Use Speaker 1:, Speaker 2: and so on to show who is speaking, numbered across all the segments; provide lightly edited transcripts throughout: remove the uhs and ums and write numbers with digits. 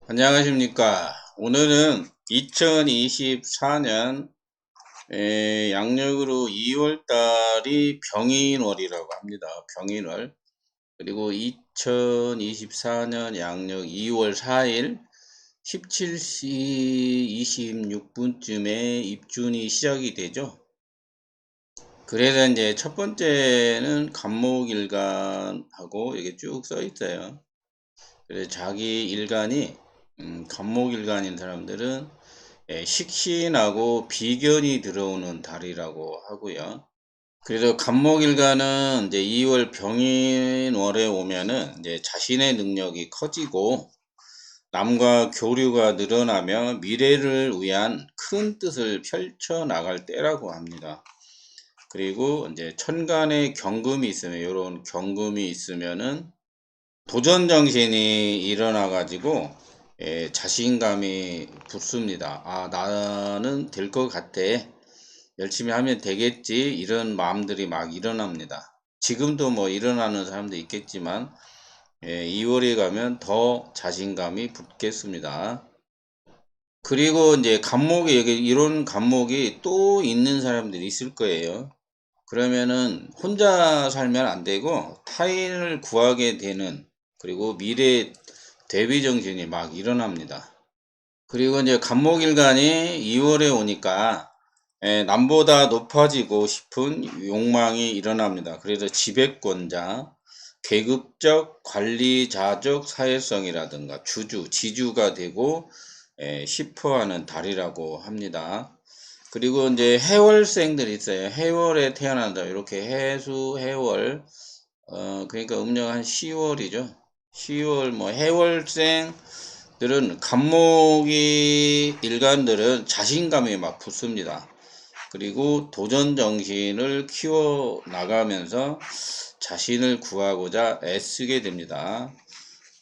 Speaker 1: 안녕하십니까. 오늘은 2024년 양력으로 2월달이 병인월이라고 합니다. 병인월. 그리고 2024년 양력 2월 4일 17시 26분쯤에 입준이 시작이 되죠. 그래서 이제 첫 번째는 간목일간하고 이게 쭉 써 있어요. 그래서 자기 일간이 간목일간인 사람들은 식신하고 비견이 들어오는 달이라고 하고요. 그래서 간목일간은 이제 2월 병인월에 오면은 이제 자신의 능력이 커지고 남과 교류가 늘어나며 미래를 위한 큰 뜻을 펼쳐 나갈 때라고 합니다. 그리고 이제 천간에 경금이 있으면, 이런 경금이 있으면은 도전 정신이 일어나 가지고 자신감이 붙습니다. 아, 나는 될 것 같아. 열심히 하면 되겠지. 이런 마음들이 막 일어납니다. 지금도 뭐 일어나는 사람도 있겠지만 2월에 가면 더 자신감이 붙겠습니다. 그리고 이제 간목이, 여기 이런 간목이 또 있는 사람들이 있을 거예요. 그러면은 혼자 살면 안 되고 타인을 구하게 되는, 그리고 미래 대비 정신이 막 일어납니다. 그리고 이제 간목일간이 2월에 오니까 남보다 높아지고 싶은 욕망이 일어납니다. 그래서 지배권자, 계급적, 관리자적 사회성이라든가 지주가 되고 싶어하는 달이라고 합니다. 그리고 이제 해월생들이 있어요. 해월에 태어난다. 이렇게 해수, 해월, 그러니까 음력 한 10월이죠. 10월, 뭐, 해월생들은, 간목이 일간들은 자신감이 막 붙습니다. 그리고 도전 정신을 키워 나가면서 자신을 구하고자 애쓰게 됩니다.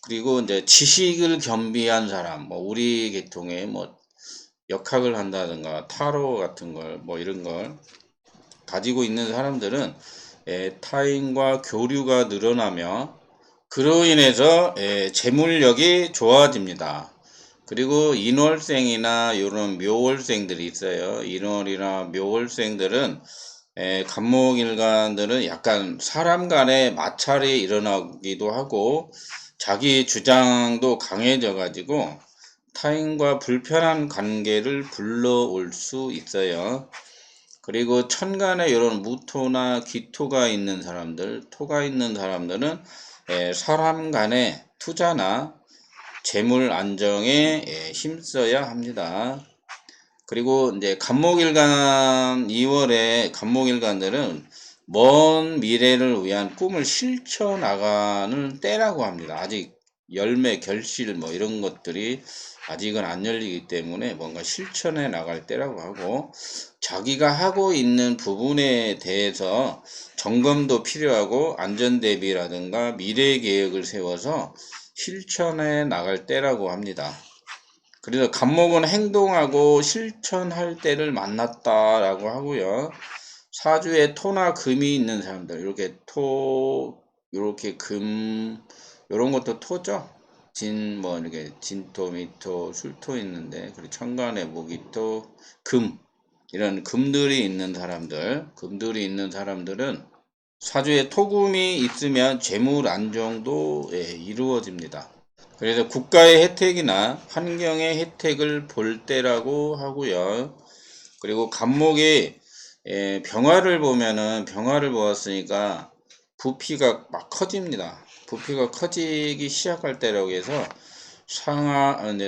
Speaker 1: 그리고 이제 지식을 겸비한 사람, 뭐, 우리 계통에 뭐, 역학을 한다든가 타로 같은 걸, 뭐 이런 걸 가지고 있는 사람들은 타인과 교류가 늘어나며 그로 인해서 재물력이 좋아집니다. 그리고 인월생이나 이런 묘월생들이 있어요. 인월이나 묘월생들은 간목일간들은 약간 사람 간의 마찰이 일어나기도 하고 자기 주장도 강해져 가지고 타인과 불편한 관계를 불러올 수 있어요. 그리고 천간에 이런 무토나 기토가 있는 사람들, 토가 있는 사람들은 사람 간의 투자나 재물 안정에 힘써야 합니다. 그리고 이제 간목일간 2월에 간목일간들은 먼 미래를 위한 꿈을 실천 나가는 때라고 합니다. 아직 열매, 결실 뭐 이런 것들이 아직은 안 열리기 때문에 뭔가 실천해 나갈 때라고 하고, 자기가 하고 있는 부분에 대해서 점검도 필요하고 안전 대비라든가 미래 계획을 세워서 실천해 나갈 때라고 합니다. 그래서 간목은 행동하고 실천할 때를 만났다라고 하고요. 사주에 토나 금이 있는 사람들, 이렇게 토, 이렇게 금, 이런 것도 토죠. 뭐 이렇게 진토, 미토, 술토 있는데, 그리고 천간에 목이토, 금, 이런 금들이 있는 사람들은 사주에 토금이 있으면 재물 안정도 이루어집니다. 그래서 국가의 혜택이나 환경의 혜택을 볼 때라고 하고요. 그리고 간목이 병화를 보면은, 병화를 보았으니까 부피가 막 커집니다. 부피가 커지기 시작할 때라고 해서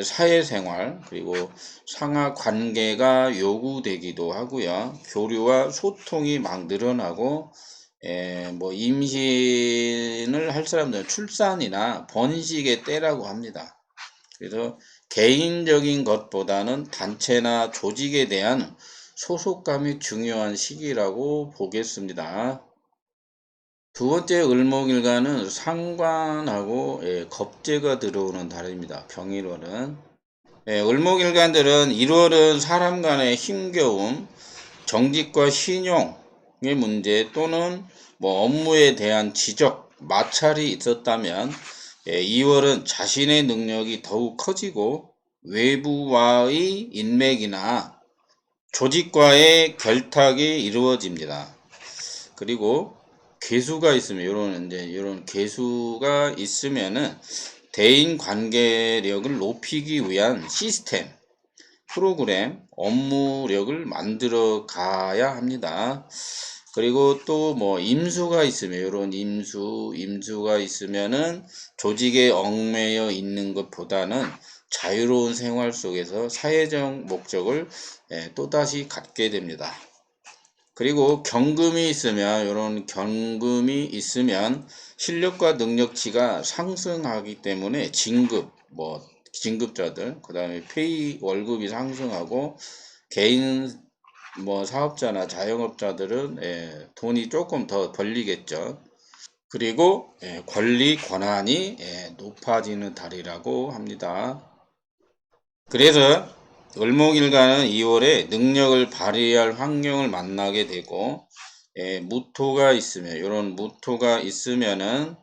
Speaker 1: 사회생활, 그리고 상하 관계가 요구되기도 하고요. 교류와 소통이 막 늘어나고 뭐 임신을 할 사람들은 출산이나 번식의 때라고 합니다. 그래서 개인적인 것보다는 단체나 조직에 대한 소속감이 중요한 시기라고 보겠습니다. 두 번째 을목일간은 상관하고 겁재가 들어오는 달입니다. 병일월은. 을목일간들은 1월은 사람 간의 힘겨움, 정직과 신용의 문제 또는 뭐 업무에 대한 지적, 마찰이 있었다면 2월은 자신의 능력이 더욱 커지고 외부와의 인맥이나 조직과의 결탁이 이루어집니다. 그리고 괴수가 있으면 이런 괴수가 있으면은 대인 관계력을 높이기 위한 시스템, 프로그램, 업무력을 만들어 가야 합니다. 그리고 또 뭐 임수가 있으면 이런 임수가 있으면은 조직에 얽매여 있는 것보다는 자유로운 생활 속에서 사회적 목적을 또다시 갖게 됩니다. 그리고 경금이 있으면 이런 경금이 있으면 실력과 능력치가 상승하기 때문에 진급자들, 그 다음에 페이 월급이 상승하고 개인 사업자나 자영업자들은 돈이 조금 더 벌리겠죠. 그리고 권리 권한이 높아지는 달이라고 합니다. 그래서 을목일간은 2월에 능력을 발휘할 환경을 만나게 되고 무토가 있으면 이런 무토가 있으면은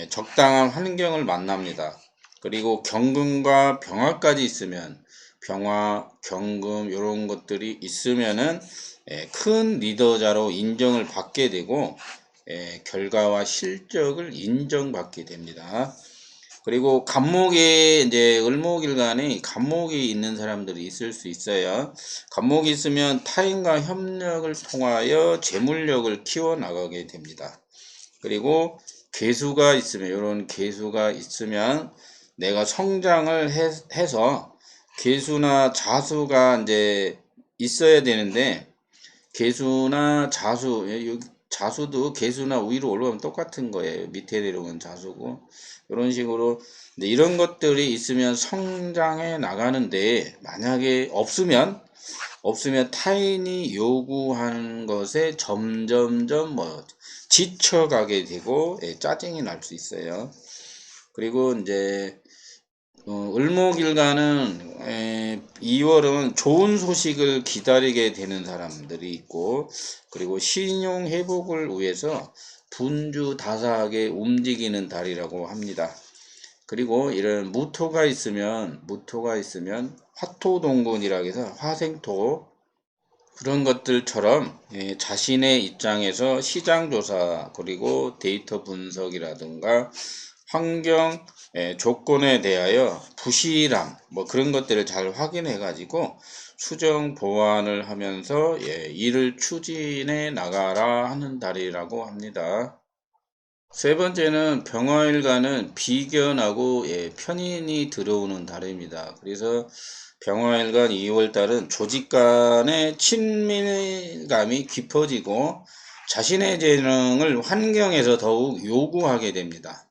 Speaker 1: 적당한 환경을 만납니다. 그리고 경금과 병화까지 있으면 병화, 경금 이런 것들이 있으면은 큰 리더자로 인정을 받게 되고 결과와 실적을 인정받게 됩니다. 그리고 간목에 이제 을목일간에 간목이 있는 사람들이 있을 수 있어요. 간목이 있으면 타인과 협력을 통하여 재물력을 키워나가게 됩니다. 그리고 개수가 있으면 이런 개수가 있으면 내가 성장을 해서 개수나 자수가 이제 있어야 되는데 개수나 자수도 개수나 위로 올라가면 똑같은 거예요. 밑에 내려오면 자수고 이런 식으로 이런 것들이 있으면 성장해 나가는데 만약에 없으면 타인이 요구하는 것에 점점점 지쳐가게 되고 짜증이 날 수 있어요. 그리고 이제 을목일간은 2월은 좋은 소식을 기다리게 되는 사람들이 있고 그리고 신용 회복을 위해서 분주다사하게 움직이는 달이라고 합니다. 그리고 이런 무토가 있으면 화토동군이라고 해서 화생토 그런 것들처럼 자신의 입장에서 시장조사 그리고 데이터 분석이라든가 환경 조건에 대하여 부실함 그런 것들을 잘 확인해 가지고 수정 보완을 하면서 일을 추진해 나가라 하는 달이라고 합니다. 세 번째는 병화일간은 비견하고 편인이 들어오는 달입니다. 그래서 병화일간 2월달은 조직 간의 친밀감이 깊어지고 자신의 재능을 환경에서 더욱 요구하게 됩니다.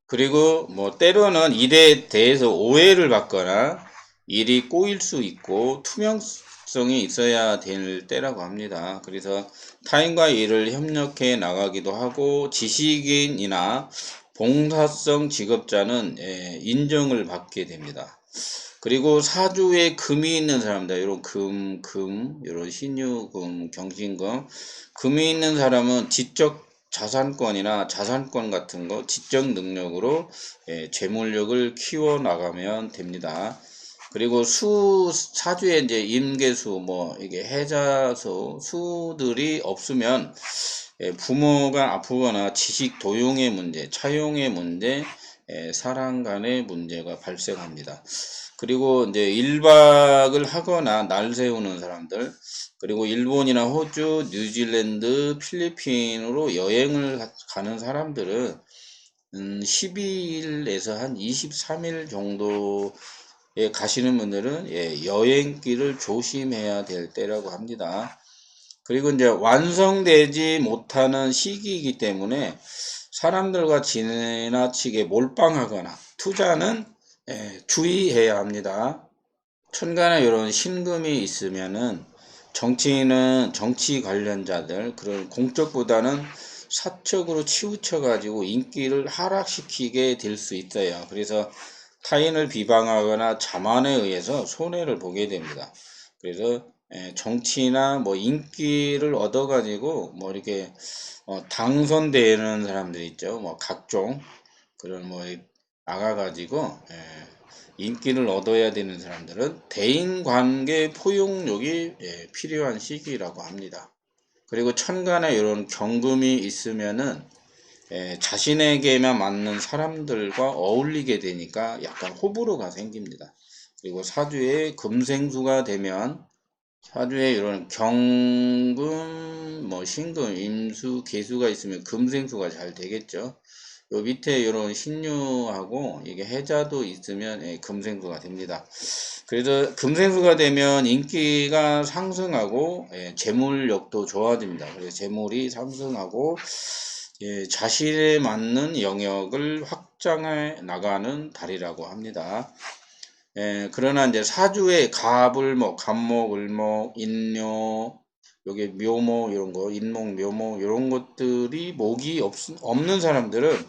Speaker 1: 그리고 때로는 일에 대해서 오해를 받거나 일이 꼬일 수 있고 투명성이 있어야 될 때라고 합니다. 그래서 타인과 일을 협력해 나가기도 하고 지식인이나 봉사성 직업자는 인정을 받게 됩니다. 그리고 사주에 금이 있는 사람들, 이런 이런 신유금, 경신금, 금이 있는 사람은 지적 자산권이나 자산권 같은 거, 지적 능력으로 재물력을 키워 나가면 됩니다. 그리고 사주에 이제 임계수, 이게 해자수, 수들이 없으면 부모가 아프거나 지식 도용의 문제, 차용의 문제, 사람 간의 문제가 발생합니다. 그리고 이제 1박을 하거나 날 세우는 사람들, 그리고 일본이나 호주, 뉴질랜드, 필리핀으로 여행을 가는 사람들은 12일에서 한 23일 정도에 가시는 분들은 여행길을 조심해야 될 때라고 합니다. 그리고 이제 완성되지 못하는 시기이기 때문에 사람들과 지나치게 몰빵하거나 투자는 주의해야 합니다. 천간에 이런 신금이 있으면은 정치인은 정치 관련자들 그런 공적보다는 사적으로 치우쳐 가지고 인기를 하락시키게 될 수 있어요. 그래서 타인을 비방하거나 자만에 의해서 손해를 보게 됩니다. 그래서 정치나 인기를 얻어 가지고 이렇게 당선되는 사람들 있죠. 각종 그런 나가가지고 인기를 얻어야 되는 사람들은 대인관계 포용력이 필요한 시기라고 합니다. 그리고 천간에 이런 경금이 있으면은 자신에게만 맞는 사람들과 어울리게 되니까 약간 호불호가 생깁니다. 그리고 사주에 금생수가 되면 사주에 이런 경금, 뭐 신금, 임수, 계수가 있으면 금생수가 잘 되겠죠. 요 밑에 이런 신유하고 이게 해자도 있으면 금생수가 됩니다. 그래서 금생수가 되면 인기가 상승하고 재물력도 좋아집니다. 그래서 재물이 상승하고 자신에 맞는 영역을 확장해 나가는 달이라고 합니다. 그러나 이제 사주에 갑을 갑목, 을목, 인묘, 여기 묘목 이런 거, 인목, 묘목 이런 것들이 목이 없는 사람들은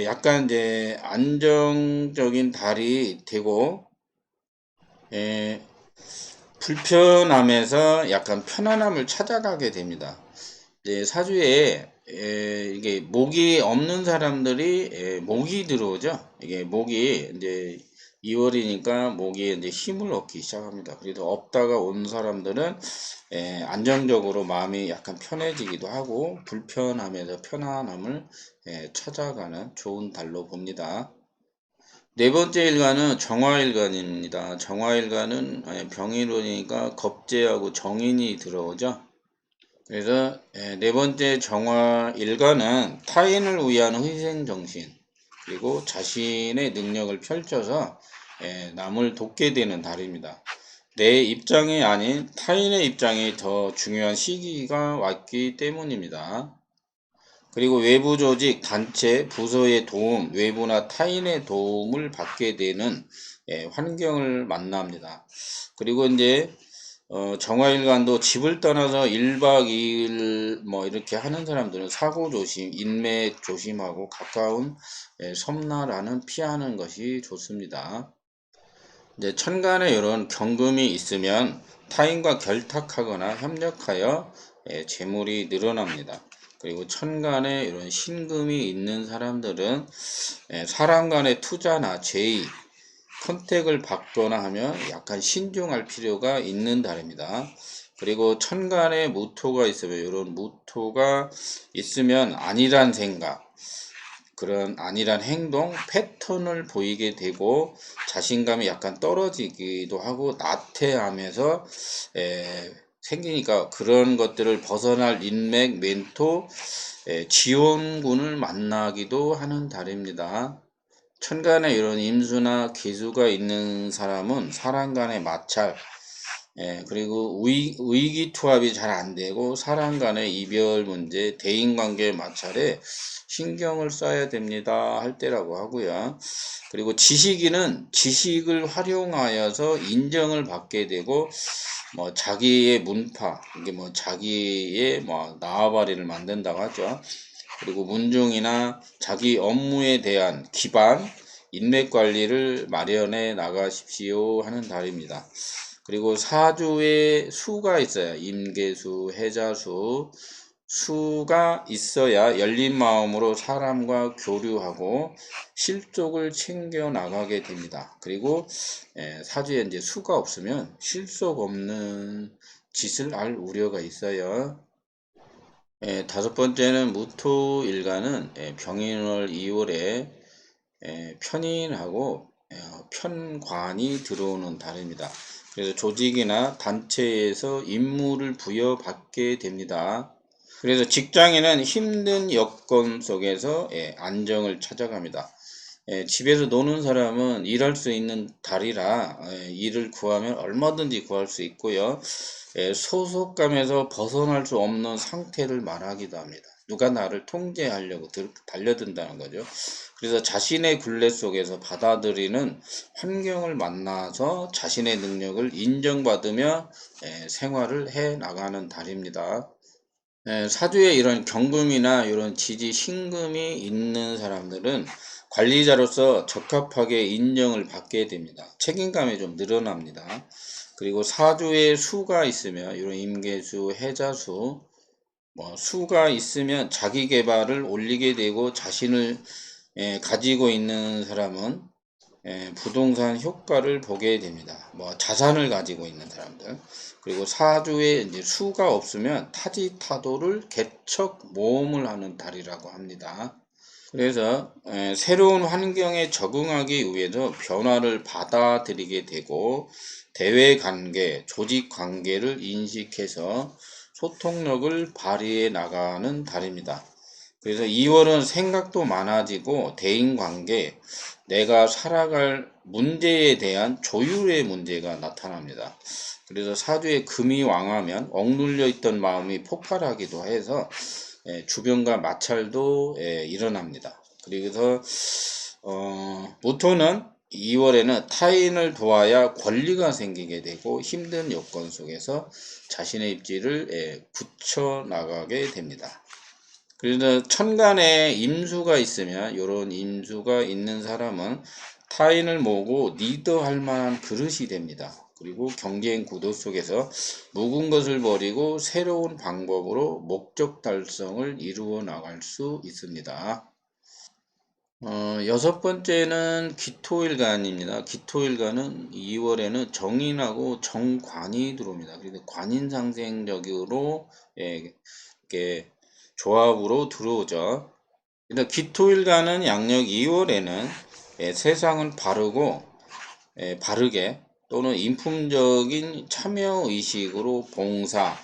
Speaker 1: 약간 이제 안정적인 달이 되고 불편함에서 약간 편안함을 찾아가게 됩니다. 사주에 이게 목이 없는 사람들이 목이 들어오죠. 이게 목이 이제 2월이니까 목에 이제 힘을 얻기 시작합니다. 그래도 없다가 온 사람들은 안정적으로 마음이 약간 편해지기도 하고 불편함에서 편안함을 찾아가는 좋은 달로 봅니다. 네 번째 일간은 정화일간입니다. 정화일간은 병인론이니까 겁재하고 정인이 들어오죠. 그래서 네 번째 정화일간은 타인을 위한 희생정신 그리고 자신의 능력을 펼쳐서 남을 돕게 되는 달입니다. 내 입장이 아닌 타인의 입장이 더 중요한 시기가 왔기 때문입니다. 그리고 외부 조직, 단체, 부서의 도움, 외부나 타인의 도움을 받게 되는 환경을 만납니다. 그리고 이제 정화일간도 집을 떠나서 1박 2일 뭐 이렇게 하는 사람들은 사고 조심, 인맥 조심하고 가까운 섬나라는 피하는 것이 좋습니다. 이제 천간에 이런 경금이 있으면 타인과 결탁하거나 협력하여 재물이 늘어납니다. 그리고 천간에 이런 신금이 있는 사람들은 사람 간의 투자나 제의, 컨택을 받거나 하면 약간 신중할 필요가 있는 달입니다. 그리고 천간에 무토가 있으면 이런 무토가 있으면 안일한 생각, 그런 안일한 행동, 패턴을 보이게 되고 자신감이 약간 떨어지기도 하고 나태함에서 생기니까 그런 것들을 벗어날 인맥, 멘토, 지원군을 만나기도 하는 달입니다. 천간에 이런 임수나 기수가 있는 사람은 사람 간의 마찰, 그리고 의기투합이 잘 안되고 사람 간의 이별 문제, 대인관계 마찰에 신경을 써야 됩니다 할 때라고 하고요. 그리고 지식인은 지식을 활용하여서 인정을 받게 되고 자기의 문파, 이게 자기의縄張리를 만든다고 하죠. 그리고 문중이나 자기 업무에 대한 기반, 인맥 관리를 마련해 나가십시오 하는 달입니다. 그리고 사주에 수가 있어요. 임계수, 해자수, 수가 있어야 열린 마음으로 사람과 교류하고 실속을 챙겨 나가게 됩니다. 그리고 사주에 이제 수가 없으면 실속 없는 짓을 할 우려가 있어요. 다섯 번째는 무토일간은 병인월 2월에 편인하고 편관이 들어오는 달입니다. 그래서 조직이나 단체에서 임무를 부여받게 됩니다. 그래서 직장인은 힘든 여건 속에서 안정을 찾아갑니다. 집에서 노는 사람은 일할 수 있는 달이라 일을 구하면 얼마든지 구할 수 있고요. 소속감에서 벗어날 수 없는 상태를 말하기도 합니다. 누가 나를 통제하려고 달려든다는 거죠. 그래서 자신의 굴레 속에서 받아들이는 환경을 만나서 자신의 능력을 인정받으며 생활을 해 나가는 달입니다. 사주에 이런 경금이나 이런 지지 신금이 있는 사람들은 관리자로서 적합하게 인정을 받게 됩니다. 책임감이 좀 늘어납니다. 그리고 사주에 수가 있으면 이런 임계수, 해자수, 수가 있으면 자기 개발을 올리게 되고 자신을 가지고 있는 사람은 부동산 효과를 보게 됩니다. 뭐 자산을 가지고 있는 사람들, 그리고 사주에 이제 수가 없으면 타지타도를 개척 모험을 하는 달이라고 합니다. 그래서 새로운 환경에 적응하기 위해서 변화를 받아들이게 되고, 대외관계, 조직관계를 인식해서 소통력을 발휘해 나가는 달입니다. 그래서 2월은 생각도 많아지고, 대인관계, 내가 살아갈 문제에 대한 조율의 문제가 나타납니다. 그래서 사주에 금이 왕하면 억눌려 있던 마음이 폭발하기도 해서 주변과 마찰도 일어납니다. 그래서 모토는 2월에는 타인을 도와야 권리가 생기게 되고, 힘든 여건 속에서 자신의 입지를 굳혀 나가게 됩니다. 그래서 천간에 임수가 있으면, 이런 임수가 있는 사람은 타인을 모으고 리더할 만한 그릇이 됩니다. 그리고 경쟁 구도 속에서 묵은 것을 버리고 새로운 방법으로 목적 달성을 이루어 나갈 수 있습니다. 여섯 번째는 기토일간입니다. 기토일간은 2월에는 정인하고 정관이 들어옵니다. 그래서 관인상생적으로 이렇게 조합으로 들어오죠. 그래서 기토일간은 양력 2월에는 세상은 바르게 또는 인품적인 참여의식으로 봉사,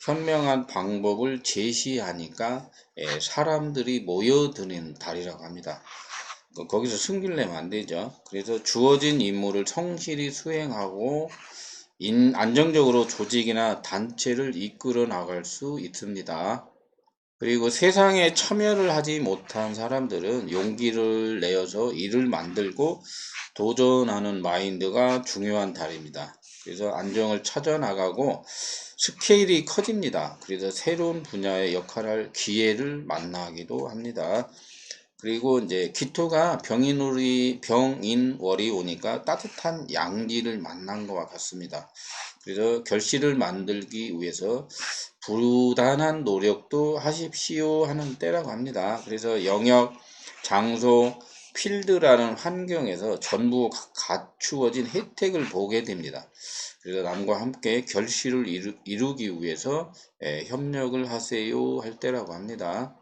Speaker 1: 현명한 방법을 제시하니까 사람들이 모여드는 달이라고 합니다. 거기서 승질 내면 안 되죠. 그래서 주어진 임무를 성실히 수행하고 안정적으로 조직이나 단체를 이끌어 나갈 수 있습니다. 그리고 세상에 참여를 하지 못한 사람들은 용기를 내어서 일을 만들고 도전하는 마인드가 중요한 달입니다. 그래서 안정을 찾아 나가고 스케일이 커집니다. 그래서 새로운 분야의 역할을 할 기회를 만나기도 합니다. 그리고 이제 기토가 병인월이 오니까 따뜻한 양지를 만난 것과 같습니다. 그래서 결실을 만들기 위해서 부단한 노력도 하십시오 하는 때라고 합니다. 그래서 영역, 장소, 필드라는 환경에서 전부 갖추어진 혜택을 보게 됩니다. 그래서 남과 함께 결실을 이루기 위해서 협력을 하세요 할 때라고 합니다.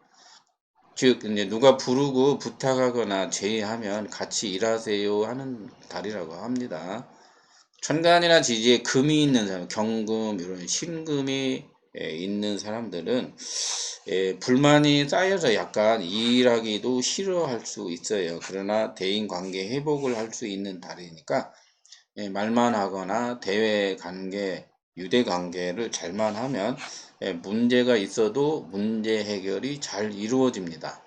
Speaker 1: 즉 이제 누가 부르고 부탁하거나 제의하면 같이 일하세요 하는 달이라고 합니다. 천간이나 지지에 금이 있는 사람, 경금 이런 신금이 있는 사람들은 불만이 쌓여서 약간 일하기도 싫어할 수 있어요. 그러나 대인관계 회복을 할 수 있는 달이니까 말만 하거나 대외관계, 유대관계를 잘만 하면 문제가 있어도 문제 해결이 잘 이루어집니다.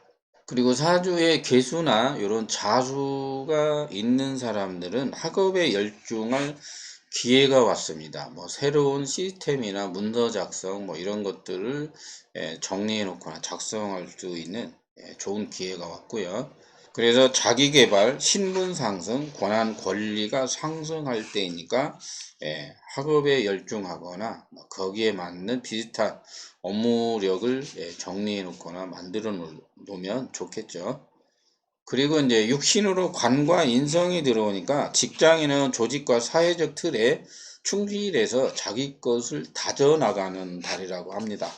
Speaker 1: 그리고 사주에 개수나 이런 자수가 있는 사람들은 학업에 열중할 기회가 왔습니다. 뭐 새로운 시스템이나 문서 작성 뭐 이런 것들을 정리해 놓거나 작성할 수 있는 좋은 기회가 왔고요. 그래서 자기계발, 신분 상승, 권한 권리가 상승할 때이니까 학업에 열중하거나 거기에 맞는 비슷한 업무력을 정리해 놓거나 만들어 놓으면 좋겠죠. 그리고 이제 육신으로 관과 인성이 들어오니까 직장인은 조직과 사회적 틀에 충실해서 자기 것을 다져나가는 달이라고 합니다.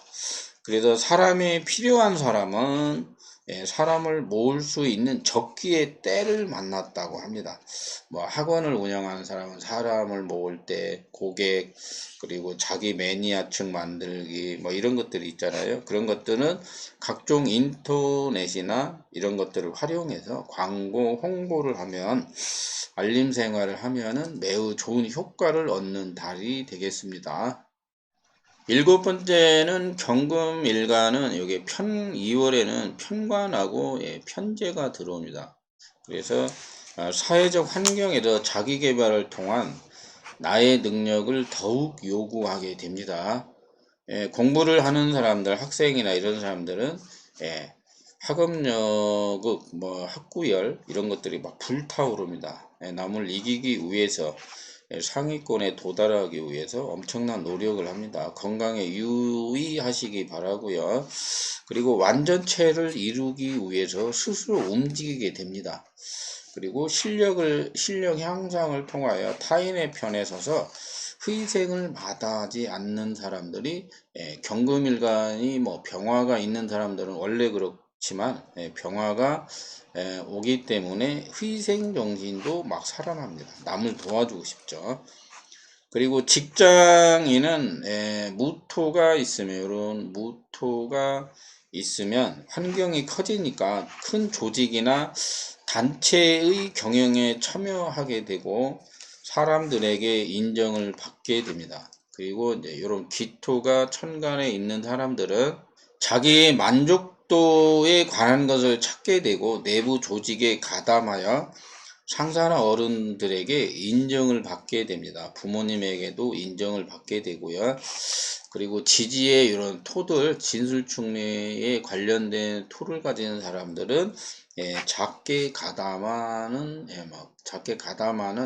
Speaker 1: 그래서 사람이 필요한 사람은 사람을 모을 수 있는 적기의 때를 만났다고 합니다. 뭐 학원을 운영하는 사람은 사람을 모을 때 고객, 그리고 자기 매니아층 만들기 뭐 이런 것들이 있잖아요. 그런 것들은 각종 인터넷이나 이런 것들을 활용해서 광고 홍보를 하면, 알림 생활을 하면은 매우 좋은 효과를 얻는 달이 되겠습니다. 일곱 번째는 경금일간은 여기 2월에는 편관하고 편재가 들어옵니다. 그래서 사회적 환경에서 자기 개발을 통한 나의 능력을 더욱 요구하게 됩니다. 공부를 하는 사람들, 학생이나 이런 사람들은 학업력, 뭐 학구열 이런 것들이 막 불타오릅니다. 남을 이기기 위해서 상위권에 도달하기 위해서 엄청난 노력을 합니다. 건강에 유의하시기 바라고요. 그리고 완전체를 이루기 위해서 스스로 움직이게 됩니다. 그리고 실력 향상을 통하여 타인의 편에 서서 희생을 마다하지 않는 사람들이 경금일간이 뭐 병화가 있는 사람들은 원래 그렇지만 병화가 오기 때문에 희생 정신도 막 살아납니다. 남을 도와주고 싶죠. 그리고 직장인은 무토가 있으면 이런 무토가 있으면 환경이 커지니까 큰 조직이나 단체의 경영에 참여하게 되고 사람들에게 인정을 받게 됩니다. 그리고 이제 이런 기토가 천간에 있는 사람들은 자기의 만족도에 관한 것을 찾게 되고 내부 조직에 가담하여 상사나 어른들에게 인정을 받게 됩니다. 부모님에게도 인정을 받게 되고요. 그리고 지지의 이런 토들, 진술충례에 관련된 토를 가진 사람들은 작게 가담하는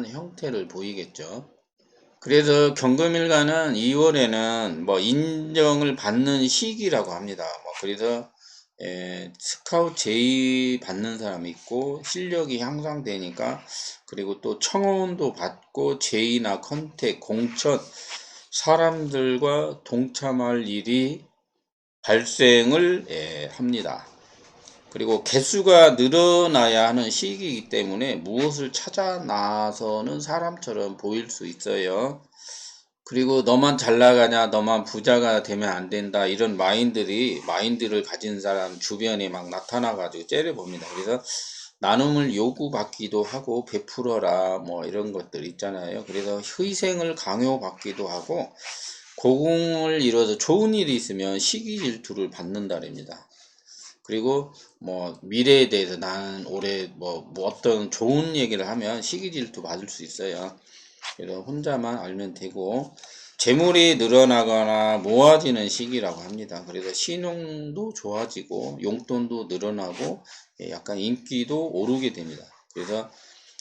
Speaker 1: 형태를 보이겠죠. 그래서 경금일간은 2월에는 뭐 인정을 받는 시기라고 합니다. 그래서 스카우트 제의 받는 사람이 있고 실력이 향상되니까, 그리고 또 청혼도 받고 제의나 컨택, 공천, 사람들과 동참할 일이 발생을 합니다. 그리고 개수가 늘어나야 하는 시기이기 때문에 무엇을 찾아 나서는 사람처럼 보일 수 있어요. 그리고 너만 잘 나가냐, 너만 부자가 되면 안 된다, 이런 마인드를 가진 사람 주변에 막 나타나가지고 째려봅니다. 그래서 나눔을 요구받기도 하고 베풀어라 뭐 이런 것들 있잖아요. 그래서 희생을 강요받기도 하고 고공을 이뤄서 좋은 일이 있으면 시기 질투를 받는다랍니다. 그리고 뭐 미래에 대해서 나는 올해 뭐 어떤 좋은 얘기를 하면 시기 질투 받을 수 있어요. 그래서 혼자만 알면 되고, 재물이 늘어나거나 모아지는 시기라고 합니다. 그래서 신용도 좋아지고 용돈도 늘어나고 약간 인기도 오르게 됩니다. 그래서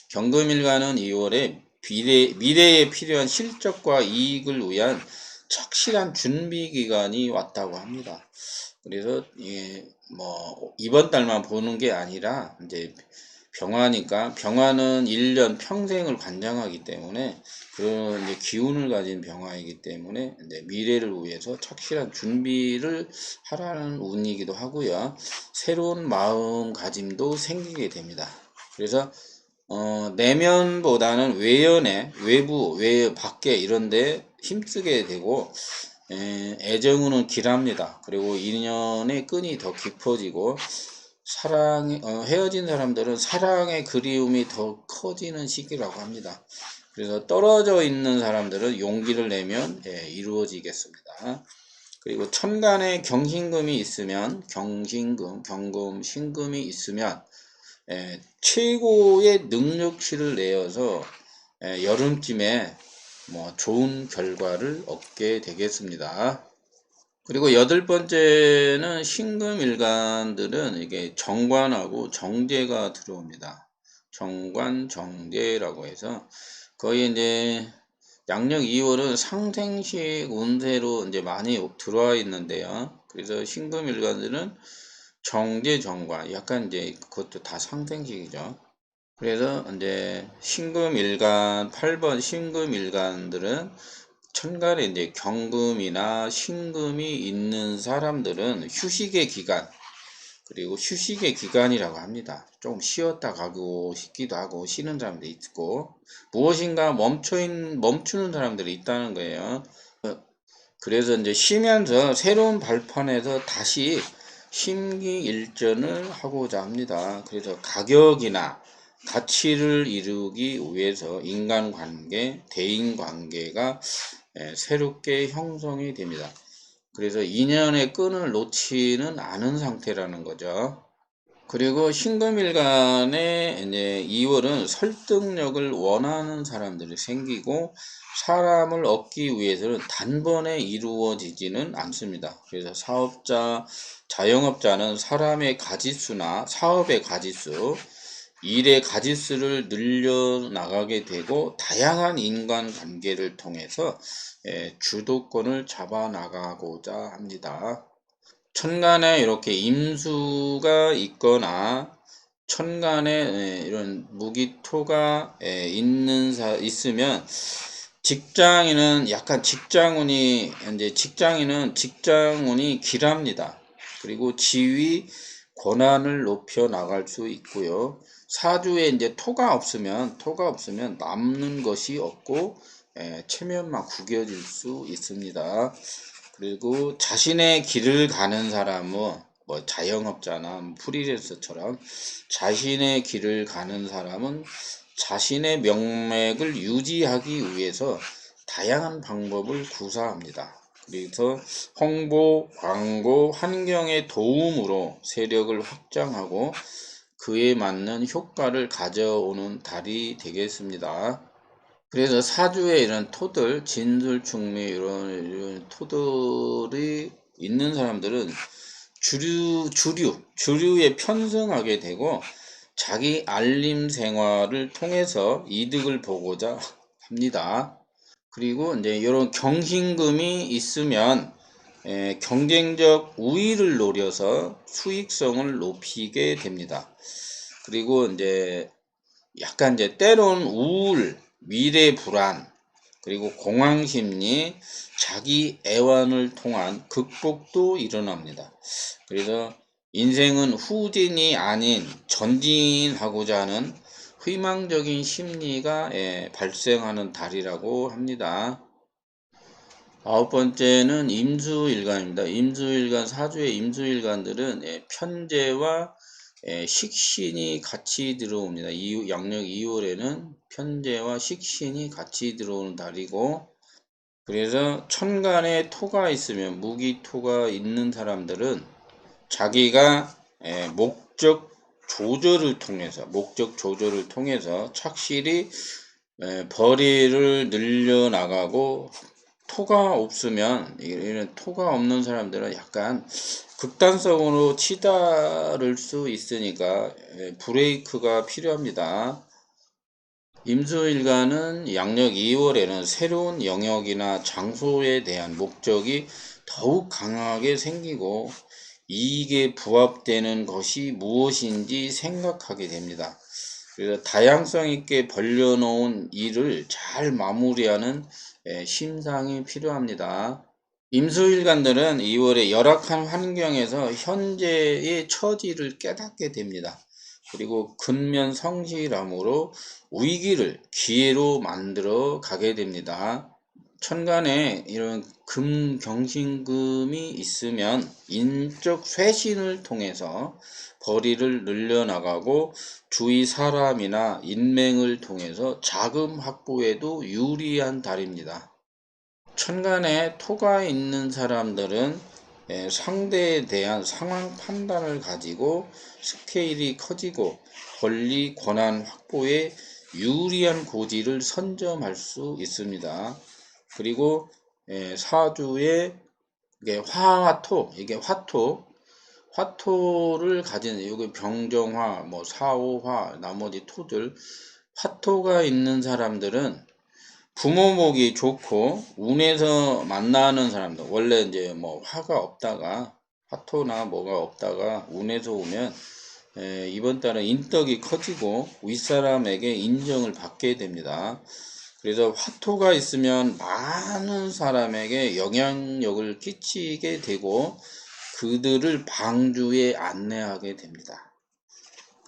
Speaker 1: 경금일간은 2월에 미래에 필요한 실적과 이익을 위한 착실한 준비 기간이 왔다고 합니다. 그래서 뭐 이번 달만 보는 게 아니라 이제 병화니까, 병화는 1년 평생을 관장하기 때문에 그런 이제 기운을 가진 병화이기 때문에 이제 미래를 위해서 착실한 준비를 하라는 운이기도 하고요. 새로운 마음가짐도 생기게 됩니다. 그래서 내면보다는 외부 밖에 이런데 힘쓰게 되고 애정은 길합니다. 그리고 인연의 끈이 더 깊어지고 헤어진 사람들은 사랑의 그리움이 더 커지는 시기라고 합니다. 그래서 떨어져 있는 사람들은 용기를 내면 이루어지겠습니다. 그리고 천간에 경신금이 있으면 경금, 신금이 있으면 최고의 능력치를 내어서 여름쯤에 뭐 좋은 결과를 얻게 되겠습니다. 그리고 여덟 번째는 신금일간들은 이게 정관하고 정제가 들어옵니다. 정관, 정제라고 해서 거의 이제 양력 2월은 상생식 운세로 이제 많이 들어와 있는데요. 그래서 신금일간들은 정제, 정관, 약간 이제 그것도 다 상생식이죠. 그래서 이제 신금일간 8번 신금일간들은 천간에 이제 경금이나 신금이 있는 사람들은 휴식의 기간, 그리고 휴식의 기간이라고 합니다. 좀 쉬었다 가고 싶기도 하고 쉬는 사람들이 있고 무엇인가 멈추는 사람들이 있다는 거예요. 그래서 이제 쉬면서 새로운 발판에서 다시 심기일전을 하고자 합니다. 그래서 가격이나 가치를 이루기 위해서 인간관계, 대인관계가 새롭게 형성이 됩니다. 그래서 인연의 끈을 놓지는 않은 상태라는 거죠. 그리고 신금일간의 이제 2월은 설득력을 원하는 사람들이 생기고 사람을 얻기 위해서는 단번에 이루어지지는 않습니다. 그래서 사업자, 자영업자는 사람의 가짓수나 사업의 가짓수, 일의 가짓수를 늘려나가게 되고 다양한 인간관계를 통해서 주도권을 잡아나가고자 합니다. 천간에 이렇게 임수가 있거나 천간에 이런 무기토가 있으면 직장인은 약간 직장인은 직장운이 길합니다. 그리고 지위 권한을 높여 나갈 수 있고요. 사주에 이제 토가 없으면 남는 것이 없고 체면만 구겨질 수 있습니다. 그리고 자신의 길을 가는 사람은 뭐 자영업자나 프리랜서처럼 자신의 길을 가는 사람은 자신의 명맥을 유지하기 위해서 다양한 방법을 구사합니다. 그래서 홍보, 광고, 환경의 도움으로 세력을 확장하고 그에 맞는 효과를 가져오는 달이 되겠습니다. 그래서 사주에 이런 토들, 진술, 충미 이런 토들이 있는 사람들은 주류에 편승하게 되고 자기 알림 생활을 통해서 이득을 보고자 합니다. 그리고 이제 이런 경신금이 있으면 경쟁적 우위를 노려서 수익성을 높이게 됩니다. 그리고 이제 약간 이제 때론 우울, 미래 불안, 그리고 공황심리, 자기 애환을 통한 극복도 일어납니다. 그래서 인생은 후진이 아닌 전진하고자 하는 희망적인 심리가 발생하는 달이라고 합니다. 9번째는 임수일간입니다. 임수일간, 사주의 임수일간들은 편재와 식신이 같이 들어옵니다. 양력 2월에는 편재와 식신이 같이 들어오는 달이고, 그래서 천간에 토가 있으면, 무기토가 있는 사람들은 자기가 목적 조절을 통해서 착실히 벌이를 늘려나가고, 토가 없으면, 이런 토가 없는 사람들은 약간 극단적으로 치달을 수 있으니까 브레이크가 필요합니다. 임수일간은 양력 2월에는 새로운 영역이나 장소에 대한 목적이 더욱 강하게 생기고 이익에 부합되는 것이 무엇인지 생각하게 됩니다. 그래서 다양성 있게 벌려놓은 일을 잘 마무리하는 심상이 필요합니다. 임수일간들은 2월에 열악한 환경에서 현재의 처지를 깨닫게 됩니다. 그리고 근면 성실함으로 위기를 기회로 만들어 가게 됩니다. 천간에 이런 경신금이 있으면 인적 쇄신을 통해서 벌이를 늘려나가고 주위 사람이나 인맥을 통해서 자금 확보에도 유리한 달입니다. 천간에 토가 있는 사람들은 상대에 대한 상황 판단을 가지고 스케일이 커지고 권리 권한 확보에 유리한 고지를 선점할 수 있습니다. 그리고 사주에 이게 화토를 가진 여기 병정화, 뭐 사오화, 나머지 토들 화토가 있는 사람들은 부모목이 좋고 운에서 만나는 사람들, 원래 이제 뭐 화가 없다가 화토나 뭐가 없다가 운에서 오면 이번 달은 인덕이 커지고 윗사람에게 인정을 받게 됩니다. 그래서 화토가 있으면 많은 사람에게 영향력을 끼치게 되고 그들을 방주에 안내하게 됩니다.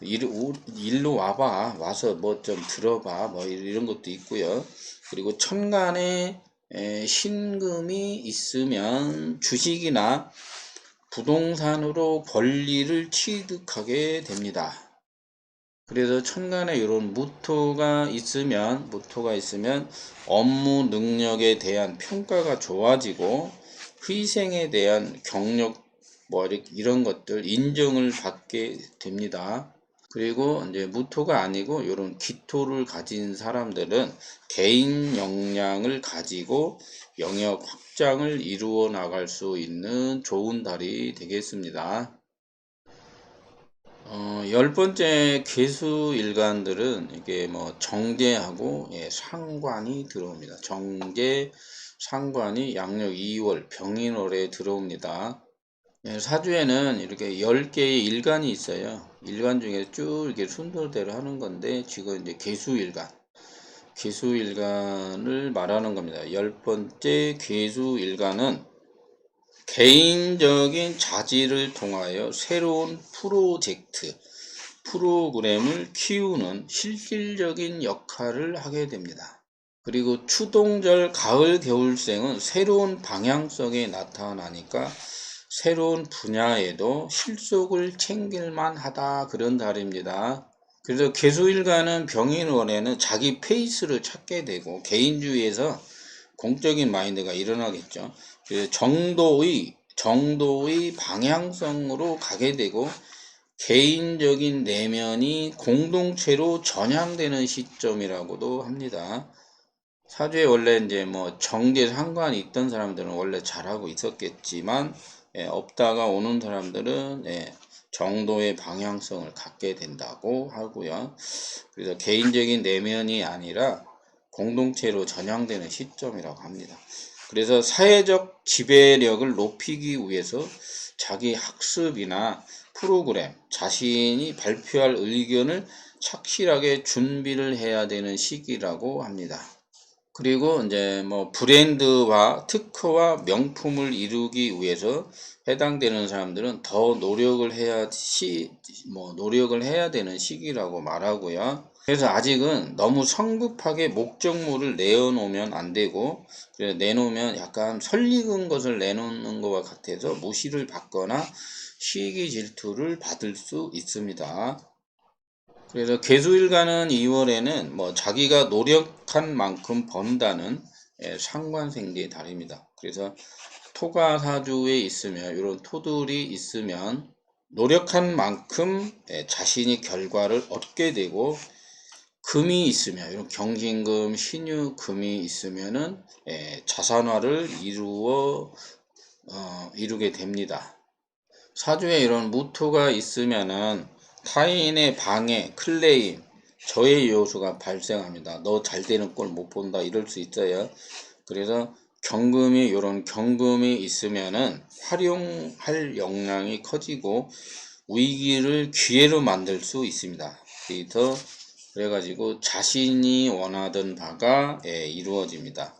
Speaker 1: 일로 와봐, 와서 뭐 좀 들어봐, 뭐 이런 것도 있고요. 그리고 천간에 신금이 있으면 주식이나 부동산으로 권리를 취득하게 됩니다. 그래서 천간에 이런 무토가 있으면 업무 능력에 대한 평가가 좋아지고 희생에 대한 경력 뭐 이런 것들 인정을 받게 됩니다. 그리고 이제 무토가 아니고 이런 기토를 가진 사람들은 개인 역량을 가지고 영역 확장을 이루어 나갈 수 있는 좋은 달이 되겠습니다. 열 번째 괴수일간들은 이게 뭐 정제하고 예, 상관이 들어옵니다. 정제, 상관이 양력 2월 병인월에 들어옵니다. 예, 사주에는 이렇게 10개의 일간이 있어요. 일간 중에 쭉 이렇게 순서대로 하는 건데, 지금 이제 괴수일간, 괴수일간을 말하는 겁니다. 열 번째 괴수일간은 개인적인 자질을 통하여 새로운 프로그램을 키우는 실질적인 역할을 하게 됩니다. 그리고 추동절 가을 겨울생은 새로운 방향성이 나타나니까 새로운 분야에도 실속을 챙길만 하다, 그런 달입니다. 그래서 개수일간은 병인월에는 자기 페이스를 찾게 되고 개인주의에서 공적인 마인드가 일어나겠죠. 그래서 정도의 방향성으로 가게 되고 개인적인 내면이 공동체로 전향되는 시점이라고도 합니다. 사주에 원래 이제 뭐 정제 상관이 있던 사람들은 원래 잘하고 있었겠지만, 없다가 오는 사람들은 정도의 방향성을 갖게 된다고 하고요. 그래서 개인적인 내면이 아니라 공동체로 전향되는 시점이라고 합니다. 그래서 사회적 지배력을 높이기 위해서 자기 학습이나 프로그램, 자신이 발표할 의견을 착실하게 준비를 해야 되는 시기라고 합니다. 그리고 이제 뭐 브랜드와 특허와 명품을 이루기 위해서 해당되는 사람들은 더 노력을 해야 되는 시기라고 말하고요. 그래서 아직은 너무 성급하게 목적물을 내어놓으면 안 되고, 그래서 내놓으면 약간 설익은 것을 내놓는 것과 같아서 무시를 받거나 시기 질투를 받을 수 있습니다. 그래서 개수일간은 2월에는 뭐 자기가 노력한 만큼 번다는 상관생리의 달입니다. 그래서 토가 사주에 있으면, 이런 토들이 있으면 노력한 만큼 자신이 결과를 얻게 되고, 금이 있으면, 이런 경신금, 신유금이 있으면은 자산화를 이루게 됩니다. 사주에 이런 무토가 있으면은 타인의 방해, 클레임, 저해 요소가 발생합니다. 너 잘 되는 꼴 못 본다, 이럴 수 있어요. 그래서 이런 경금이 있으면은 활용할 역량이 커지고 위기를 기회로 만들 수 있습니다. 그래가지고 자신이 원하던 바가 이루어집니다.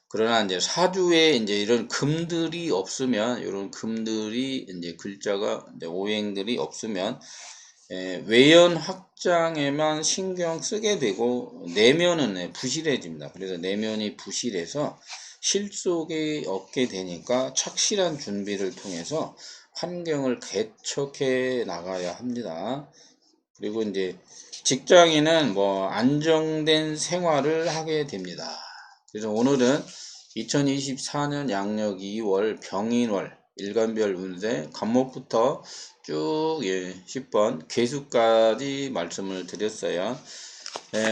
Speaker 1: 그러나 이제 사주에 이제 이런 금들이 없으면, 이런 금들이 이제 글자가 이제 오행들이 없으면 외연 확장에만 신경 쓰게 되고 내면은 부실해집니다. 그래서 내면이 부실해서 실속이 없게 되니까 착실한 준비를 통해서 환경을 개척해 나가야 합니다. 그리고 이제 직장인은 뭐 안정된 생활을 하게 됩니다. 그래서 오늘은 2024년 양력 2월 병인월 일간별 운세 간목부터 쭉 10번 개수까지 말씀을 드렸어요.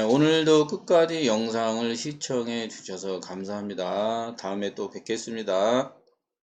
Speaker 1: 오늘도 끝까지 영상을 시청해 주셔서 감사합니다. 다음에 또 뵙겠습니다.